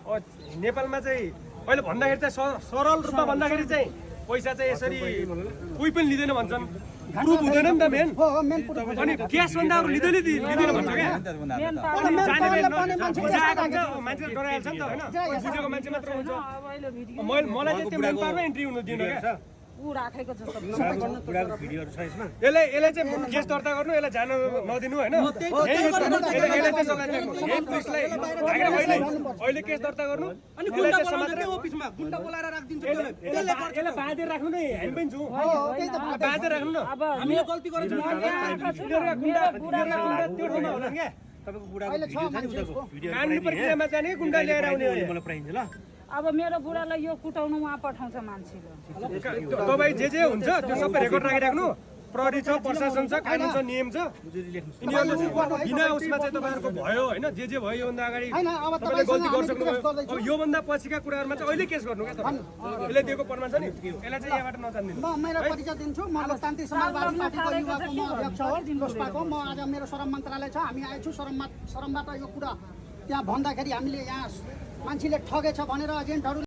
नेपालमा चाहिँ अहिले भन्दाखेरि चाहिँ सरल रूपमा भन्दाखेरि चाहिँ पैसा चाहिँ यसरी कोही पनि लिँदैन भन्छन् प्रुफ हुँदैन नि त मेन अनि क्यास भन्दा अरू लिँदैन भन्छ क्या मान्छेले डराइहाल्छ नि त होइन बुझेको मान्छे मात्र हुन्छ मलाई चाहिँ त्यो मेन पावरमा एन्ट्री हुनु दिनु क्या यसलाई चाहिँ केस दर्ता गर्नु यसलाई जान नदिनु होइन अहिले केस दर्ता गर्नु अनि यसलाई बाँधेर राख्नु नै हामी पनि छौँ बाँधेर राख्नु न हामीले गल्ती गरेको कानुनी प्रक्रियामा जाने गुन्डा ल्याएर आउने अब मेरो बुढालाई यो कुटाउनु उहाँ पठाउँछ मान्छेले तपाईँ जे हुन्छ त्यो सबै रेकर्ड राखिराख्नु प्रहरी छ प्रशासन छ कानुन छ नियम छ यिनीहरूले बिना उसमा चाहिँ तपाईँहरूको भयो होइन जे भयो योभन्दा अगाडि तपाईँले गल्ती गरिसक्नुभयो अब योभन्दा पछिका कुराहरूमा चाहिँ अहिले केस गर्नु क्या तपाईँ यसले दिएको प्रमाण छ नि यसलाई चाहिँ यहाँबाट नजान्दिनु म मेरो परिचय दिन्छु म लोकतान्त्रिक समाजवादी पार्टीको युवाको म अध्यक्ष हो लोसपाको म आज मेरो श्रम मन्त्रालय छ हामी आएछु श्रमबाट यो कुरा त्यहाँ भन्दाखेरि हामीले यहाँ मान्छेले ठगेछ भनेर एजेन्टहरू